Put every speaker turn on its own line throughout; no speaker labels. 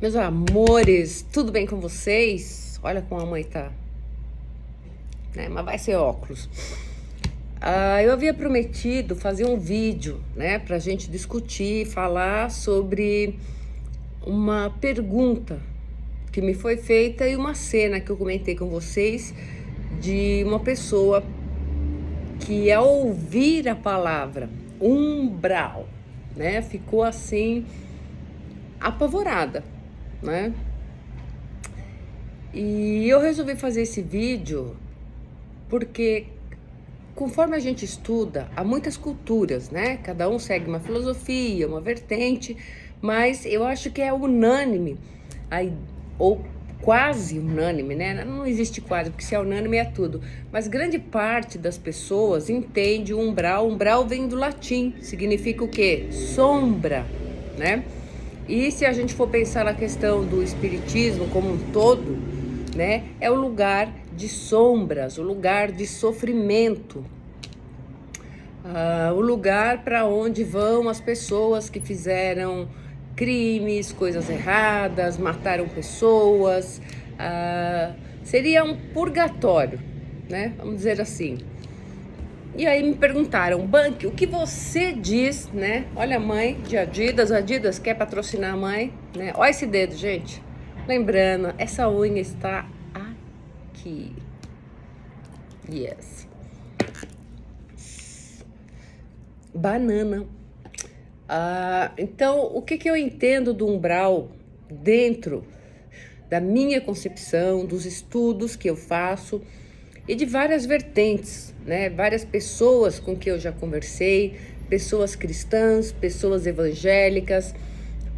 Meus amores, tudo bem com vocês? Olha como a mãe tá, né? Mas vai ser óculos. Eu havia prometido fazer um vídeo, né, pra gente discutir, falar sobre uma pergunta que me foi feita e uma cena que eu comentei com vocês de uma pessoa que, ao ouvir a palavra umbral, né, ficou assim apavorada, né? E eu resolvi fazer esse vídeo porque, conforme a gente estuda, há muitas culturas, né? Cada um segue uma filosofia, uma vertente, mas eu acho que é unânime, ou quase unânime, né? Não existe quase, porque se é unânime é tudo. Mas grande parte das pessoas entende o umbral. Umbral vem do latim, significa o quê? Sombra, né? E se a gente for pensar na questão do espiritismo como um todo, né, é o lugar de sombras, o lugar de sofrimento, o lugar para onde vão as pessoas que fizeram crimes, coisas erradas, mataram pessoas. Seria um purgatório, né? Vamos dizer assim. E aí me perguntaram, Bank, o que você diz, né? Olha a mãe de Adidas, Adidas quer patrocinar a mãe, né? Olha esse dedo, gente. Lembrando, essa unha está aqui. Yes. Banana. Então, o que eu entendo do umbral dentro da minha concepção, dos estudos que eu faço e de várias vertentes, né? Várias pessoas com que eu já conversei, pessoas cristãs, pessoas evangélicas,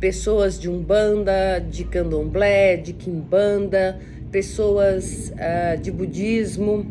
pessoas de Umbanda, de Candomblé, de Quimbanda, pessoas de budismo,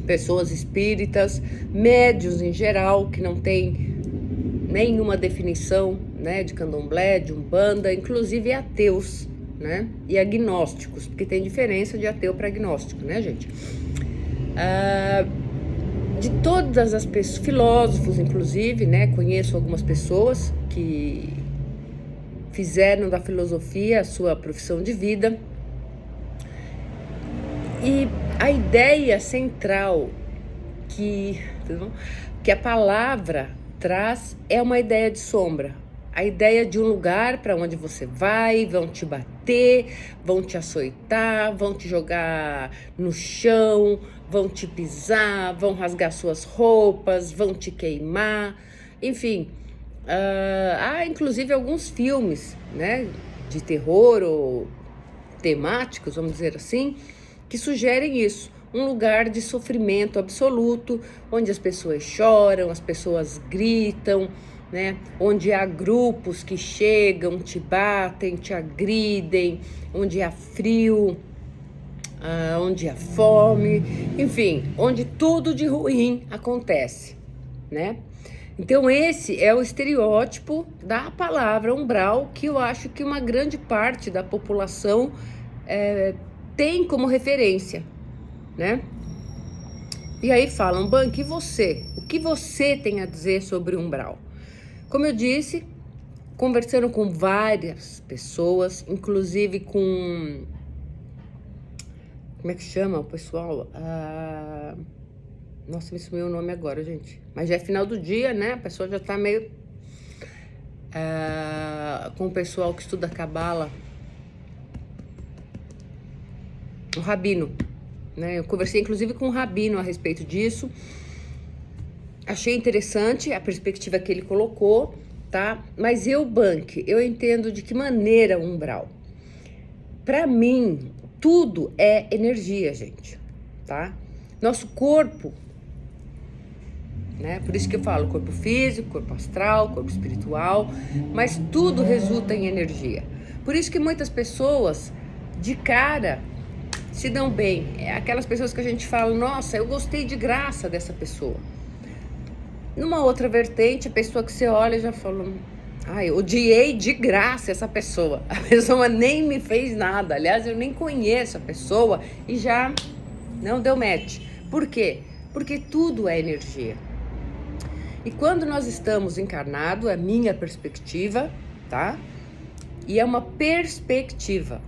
pessoas espíritas, médios em geral, que não tem nenhuma definição, né, de Candomblé, de Umbanda, inclusive ateus, né, e agnósticos, porque tem diferença de ateu para agnóstico, né, gente? De todas as pessoas, filósofos inclusive, né, conheço algumas pessoas que fizeram da filosofia a sua profissão de vida. E a ideia central que a palavra traz é uma ideia de sombra. A ideia de um lugar para onde você vai, vão te bater, vão te açoitar, vão te jogar no chão, vão te pisar, vão rasgar suas roupas, vão te queimar, enfim. Há inclusive alguns filmes, né, de terror ou temáticos, vamos dizer assim, que sugerem isso. Um lugar de sofrimento absoluto, onde as pessoas choram, as pessoas gritam, né? Onde há grupos que chegam, te batem, te agridem, onde há frio, onde há fome, enfim, onde tudo de ruim acontece, né? Então esse é o estereótipo da palavra umbral, que eu acho que uma grande parte da população tem como referência, né? E aí falam, Bank, e você? O que você tem a dizer sobre umbral? Como eu disse, conversando com várias pessoas, inclusive com... Como é que chama o pessoal? Nossa, me sumiu o nome agora, gente. Mas já é final do dia, né? A pessoa já tá meio... com o pessoal que estuda Cabala. O Rabino, né? Eu conversei inclusive com o Rabino a respeito disso. Achei interessante a perspectiva que ele colocou, tá? Mas eu, Bank, eu entendo de que maneira umbral. Para mim, tudo é energia, gente, tá? Nosso corpo, né? Por isso que eu falo corpo físico, corpo astral, corpo espiritual, mas tudo resulta em energia. Por isso que muitas pessoas, de cara, se dão bem. É aquelas pessoas que a gente fala, nossa, eu gostei de graça dessa pessoa. Numa outra vertente, a pessoa que você olha já falou, ai, odiei de graça essa pessoa. A pessoa nem me fez nada. Aliás, eu nem conheço a pessoa e já não deu match. Por quê? Porque tudo é energia. E quando nós estamos encarnados, é a minha perspectiva, tá? e é uma perspectiva,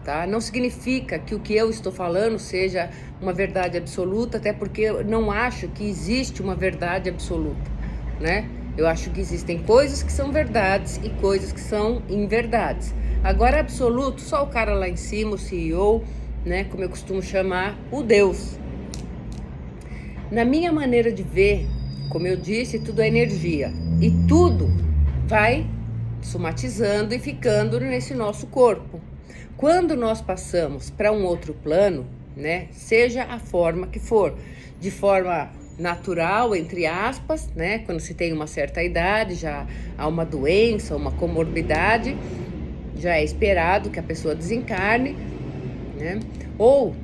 tá? Não significa que o que eu estou falando seja uma verdade absoluta, até porque eu não acho que existe uma verdade absoluta, né? Eu acho que existem coisas que são verdades e coisas que são inverdades. Agora, absoluto, só o cara lá em cima, o CEO, né? Como eu costumo chamar, o Deus. Na minha maneira de ver, como eu disse, tudo é energia. E tudo vai somatizando e ficando nesse nosso corpo. Quando nós passamos para um outro plano, né, seja a forma que for, de forma natural, entre aspas, né, quando se tem uma certa idade, já há uma doença, uma comorbidade, já é esperado que a pessoa desencarne, né, ou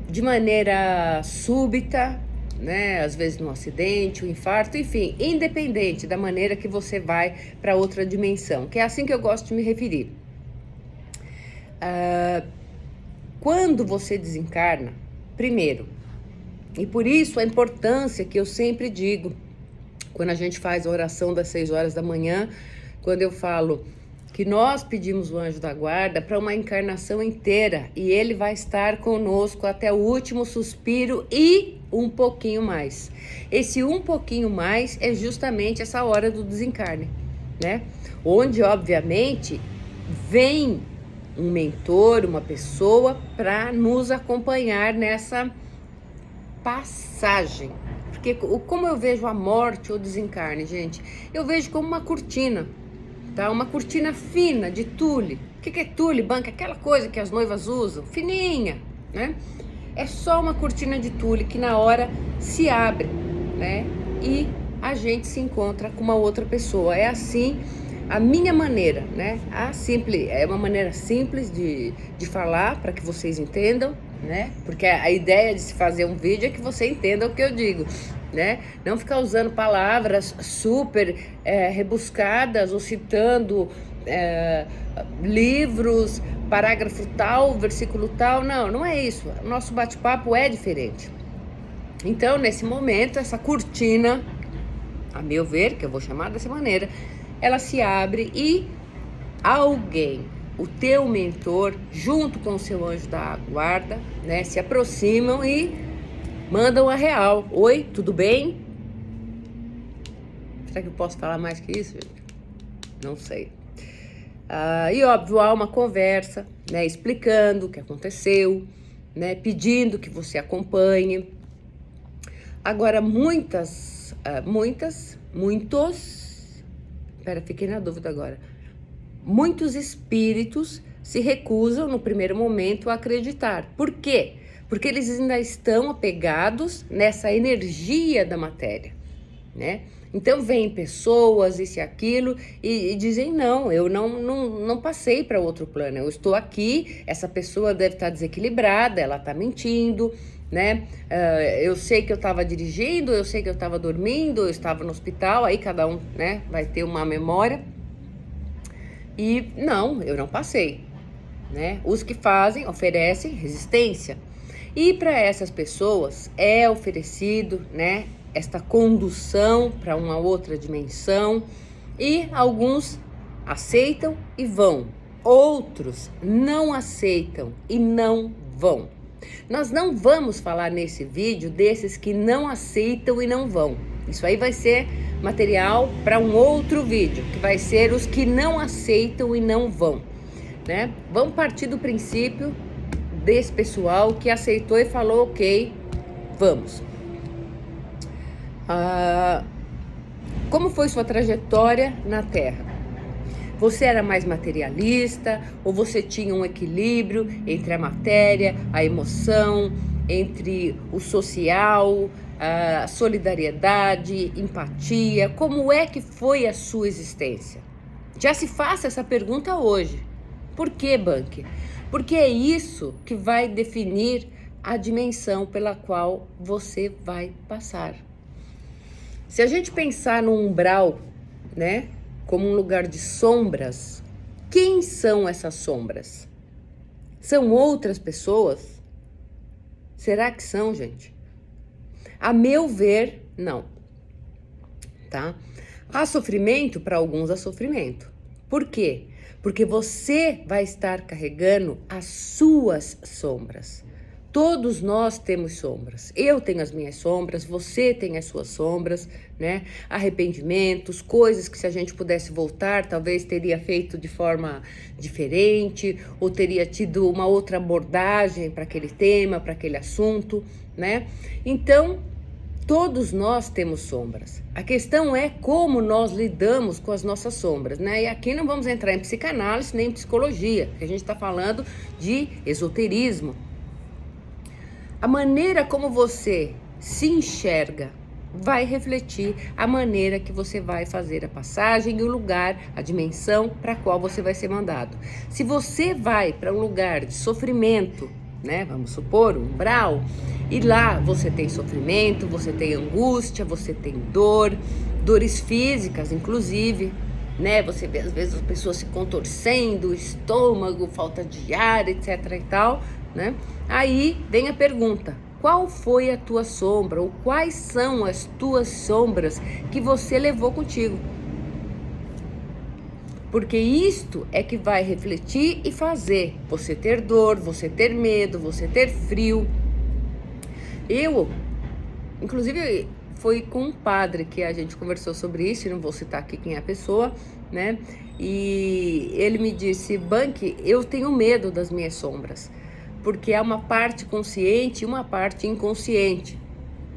de maneira súbita, né, às vezes num acidente, um infarto, enfim, independente da maneira que você vai para outra dimensão, que é assim que eu gosto de me referir. Quando você desencarna, primeiro, e por isso a importância que eu sempre digo, quando a gente faz a oração das 6 horas da manhã, quando eu falo que nós pedimos o anjo da guarda para uma encarnação inteira e ele vai estar conosco até o último suspiro e um pouquinho mais. Esse um pouquinho mais é justamente essa hora do desencarne, né? Onde, obviamente, vem um mentor, uma pessoa para nos acompanhar nessa passagem. Porque como eu vejo a morte ou desencarne, gente, eu vejo como uma cortina, tá? Uma cortina fina de tule. O que é tule, banca? Aquela coisa que as noivas usam, fininha, né? É só uma cortina de tule que na hora se abre, né? E a gente se encontra com uma outra pessoa. É assim a minha maneira, né? É uma maneira simples de falar para que vocês entendam, né? Porque a ideia de se fazer um vídeo é que você entenda o que eu digo, né? Não ficar usando palavras super rebuscadas ou citando livros, parágrafo tal, versículo tal. Não é isso. O nosso bate-papo é diferente. Então, nesse momento, essa cortina, a meu ver, que eu vou chamar dessa maneira, ela se abre e alguém, o teu mentor, junto com o seu anjo da guarda, né, se aproximam e mandam a real. Oi, tudo bem? Será que eu posso falar mais que isso, gente? Não sei. E óbvio, há uma conversa, né, explicando o que aconteceu, né, pedindo que você acompanhe. Agora, muitos, fiquei na dúvida agora. Muitos espíritos se recusam no primeiro momento a acreditar. Por quê? Porque eles ainda estão apegados nessa energia da matéria, né? Então vem pessoas, isso e aquilo, e dizem, não, eu não passei para outro plano, eu estou aqui, essa pessoa deve estar desequilibrada, ela está mentindo, né? Eu sei que eu estava dirigindo, eu sei que eu estava dormindo, eu estava no hospital, aí cada um, né, vai ter uma memória. E não, eu não passei, né? Os que fazem, oferecem resistência. E para essas pessoas é oferecido, né, esta condução para uma outra dimensão, e alguns aceitam e vão, outros não aceitam e não vão. Nós não vamos falar nesse vídeo desses que não aceitam e não vão. Isso aí vai ser material para um outro vídeo, que vai ser os que não aceitam e não vão, né? Vamos partir do princípio desse pessoal que aceitou e falou, ok, vamos. Como foi sua trajetória na Terra? Você era mais materialista ou você tinha um equilíbrio entre a matéria, a emoção, entre o social, a solidariedade, empatia? Como é que foi a sua existência? Já se faça essa pergunta hoje. Por quê, Banque? Porque é isso que vai definir a dimensão pela qual você vai passar. Se a gente pensar no umbral, né, como um lugar de sombras, quem são essas sombras? São outras pessoas? Será que são, gente? A meu ver, não. Tá? Há sofrimento, para alguns há sofrimento. Por quê? porque você vai estar carregando as suas sombras. Todos nós temos sombras. Eu tenho as minhas sombras, você tem as suas sombras, né? Arrependimentos, coisas que se a gente pudesse voltar, talvez teria feito de forma diferente, ou teria tido uma outra abordagem para aquele tema, para aquele assunto, né? Então, todos nós temos sombras. A questão é como nós lidamos com as nossas sombras, né? E aqui não vamos entrar em psicanálise nem em psicologia, porque a gente está falando de esoterismo. A maneira como você se enxerga vai refletir a maneira que você vai fazer a passagem e o lugar, a dimensão para a qual você vai ser mandado. Se você vai para um lugar de sofrimento, né? Vamos supor, um umbral, e lá você tem sofrimento, você tem angústia, você tem dor, dores físicas, inclusive, né? Você vê às vezes as pessoas se contorcendo, estômago, falta de ar, etc e tal, né? Aí vem a pergunta: qual foi a tua sombra, ou quais são as tuas sombras que você levou contigo? Porque isto é que vai refletir e fazer você ter dor, você ter medo, você ter frio. Inclusive, foi com um padre que a gente conversou sobre isso, e não vou citar aqui quem é a pessoa, né? E ele me disse: Banque, eu tenho medo das minhas sombras, porque é uma parte consciente e uma parte inconsciente.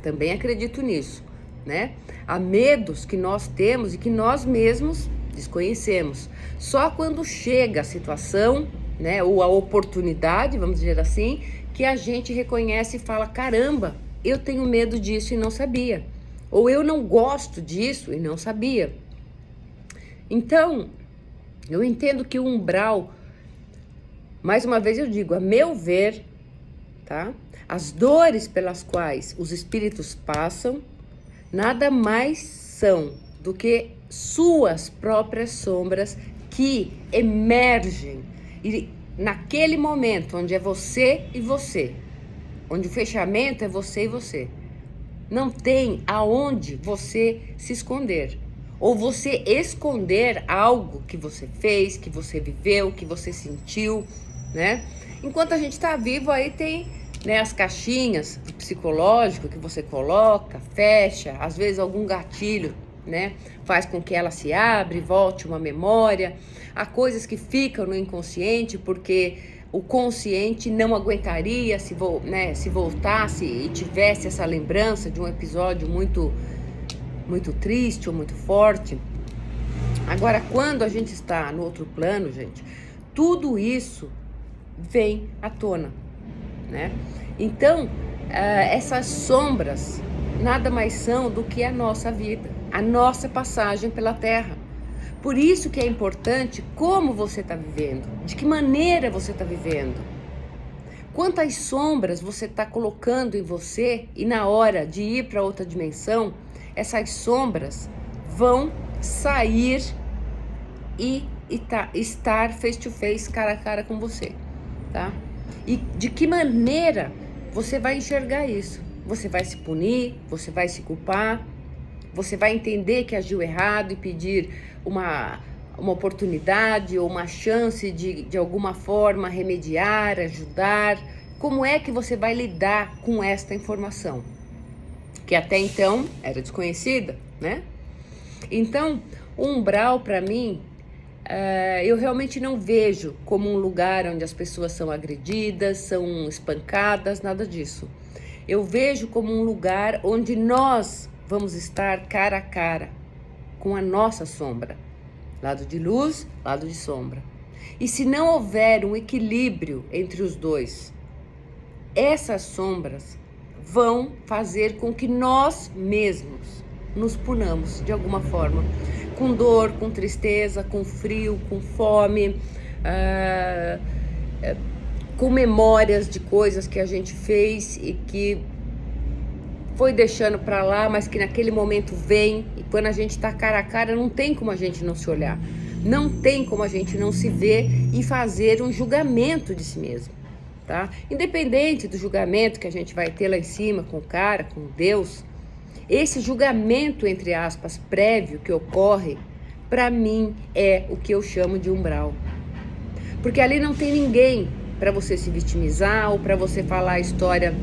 Também acredito nisso, né? Há medos que nós temos e que nós mesmos desconhecemos. Só quando chega a situação, né, ou a oportunidade, vamos dizer assim, que a gente reconhece e fala: caramba, eu tenho medo disso e não sabia. Ou eu não gosto disso e não sabia. Então, eu entendo que o umbral, mais uma vez eu digo, a meu ver, tá? As dores pelas quais os espíritos passam, nada mais são do que suas próprias sombras que emergem. E naquele momento onde é você e você, onde o fechamento é você e você, não tem aonde você se esconder. Ou você esconder algo que você fez, que você viveu, que você sentiu, né? Enquanto a gente está vivo, aí tem, né, as caixinhas psicológico que você coloca, fecha, às vezes algum gatilho, né, faz com que ela se abra e volte uma memória. Há coisas que ficam no inconsciente porque o consciente não aguentaria se voltasse e tivesse essa lembrança de um episódio muito triste ou muito forte. Agora, quando a gente está no outro plano, gente, tudo isso vem à tona, né? Então, essas sombras nada mais são do que a nossa vida, a nossa passagem pela Terra. Por isso que é importante como você está vivendo, de que maneira você está vivendo, quantas sombras você está colocando em você, e na hora de ir para outra dimensão, essas sombras vão sair e estar face to face, cara a cara com você, tá? E de que maneira você vai enxergar isso? Você vai se punir? Você vai se culpar? Você vai entender que agiu errado e pedir uma oportunidade ou uma chance de alguma forma remediar, ajudar? Como é que você vai lidar com esta informação, que até então era desconhecida, né? Então, o umbral, para mim, eu realmente não vejo como um lugar onde as pessoas são agredidas, são espancadas, nada disso. Eu vejo como um lugar onde nós vamos estar cara a cara com a nossa sombra. Lado de luz, lado de sombra. E se não houver um equilíbrio entre os dois, essas sombras vão fazer com que nós mesmos nos punamos de alguma forma. Com dor, com tristeza, com frio, com fome, com memórias de coisas que a gente fez e que foi deixando para lá, mas que naquele momento vem, e quando a gente está cara a cara, não tem como a gente não se olhar, não tem como a gente não se ver e fazer um julgamento de si mesmo, tá? Independente do julgamento que a gente vai ter lá em cima com o cara, com Deus, esse julgamento, entre aspas, prévio que ocorre, para mim é o que eu chamo de umbral. Porque ali não tem ninguém para você se vitimizar ou para você falar a história.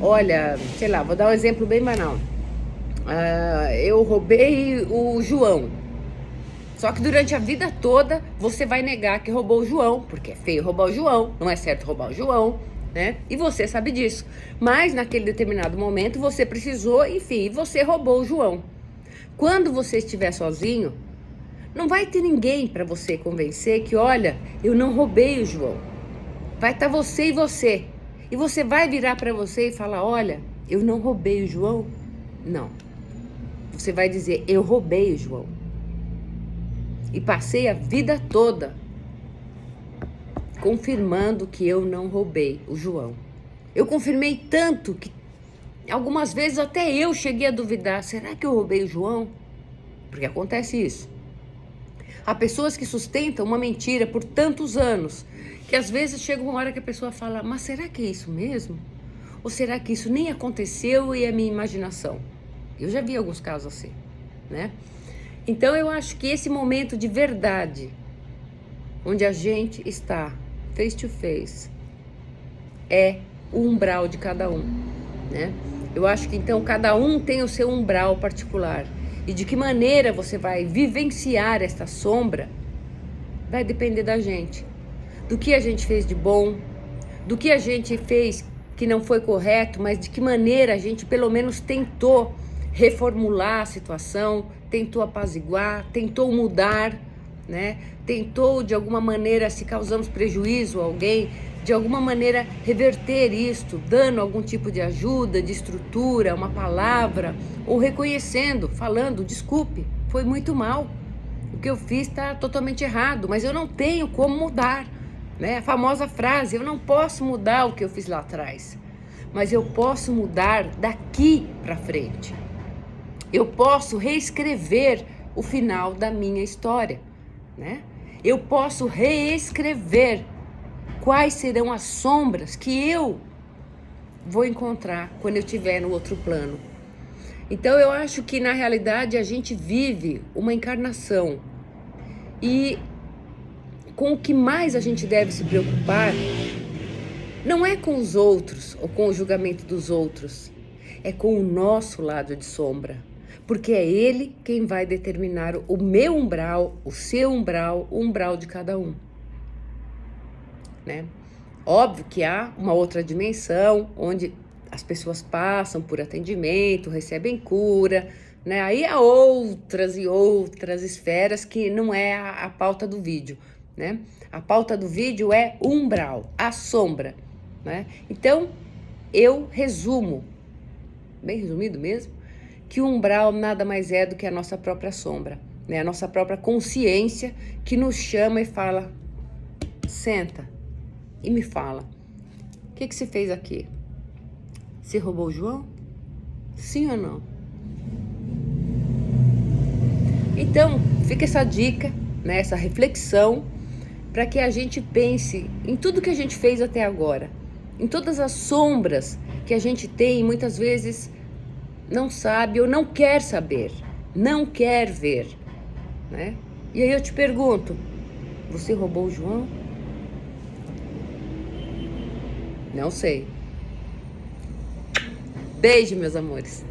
Olha, sei lá, vou dar um exemplo bem banal. Eu roubei o João. Só que durante a vida toda você vai negar que roubou o João, porque é feio roubar o João, não é certo roubar o João, né? E você sabe disso. Mas naquele determinado momento você precisou, enfim, você roubou o João. Quando você estiver sozinho, não vai ter ninguém para você convencer que, olha, eu não roubei o João. Vai estar você e você. E você vai virar para você e falar, olha, eu não roubei o João. Não. Você vai dizer, eu roubei o João. E passei a vida toda confirmando que eu não roubei o João. Eu confirmei tanto que algumas vezes até eu cheguei a duvidar, será que eu roubei o João? Porque acontece isso. Há pessoas que sustentam uma mentira por tantos anos, que às vezes chega uma hora que a pessoa fala, mas será que é isso mesmo? Ou será que isso nem aconteceu e é minha imaginação? Eu já vi alguns casos assim, né? Então eu acho que esse momento de verdade, onde a gente está face to face, é o umbral de cada um, né? Eu acho que então cada um tem o seu umbral particular. E de que maneira você vai vivenciar essa sombra vai depender da gente. Do que a gente fez de bom, do que a gente fez que não foi correto, mas de que maneira a gente pelo menos tentou reformular a situação, tentou apaziguar, tentou mudar, né? Tentou de alguma maneira, se causamos prejuízo a alguém, de alguma maneira reverter isto, dando algum tipo de ajuda, de estrutura, uma palavra, ou reconhecendo, falando, desculpe, foi muito mal, o que eu fiz está totalmente errado, mas eu não tenho como mudar, né? A famosa frase, eu não posso mudar o que eu fiz lá atrás, mas eu posso mudar daqui para frente. Eu posso reescrever o final da minha história, né? Eu posso reescrever quais serão as sombras que eu vou encontrar quando eu estiver no outro plano. Então eu acho que na realidade a gente vive uma encarnação e com o que mais a gente deve se preocupar não é com os outros ou com o julgamento dos outros, é com o nosso lado de sombra, porque é ele quem vai determinar o meu umbral, o seu umbral, o umbral de cada um, né? Óbvio que há uma outra dimensão onde as pessoas passam por atendimento, recebem cura, né? Aí há outras e outras esferas que não é a pauta do vídeo, né? A pauta do vídeo é o umbral, a sombra, né? Então, eu resumo, bem resumido mesmo, que o umbral nada mais é do que a nossa própria sombra, né? A nossa própria consciência que nos chama e fala, senta e me fala, o que você fez aqui? Você roubou o João? Sim ou não? Então, fica essa dica, né, essa reflexão, para que a gente pense em tudo que a gente fez até agora, em todas as sombras que a gente tem e muitas vezes não sabe ou não quer saber, não quer ver, né? E aí eu te pergunto, você roubou o João? Não sei. Beijo, meus amores.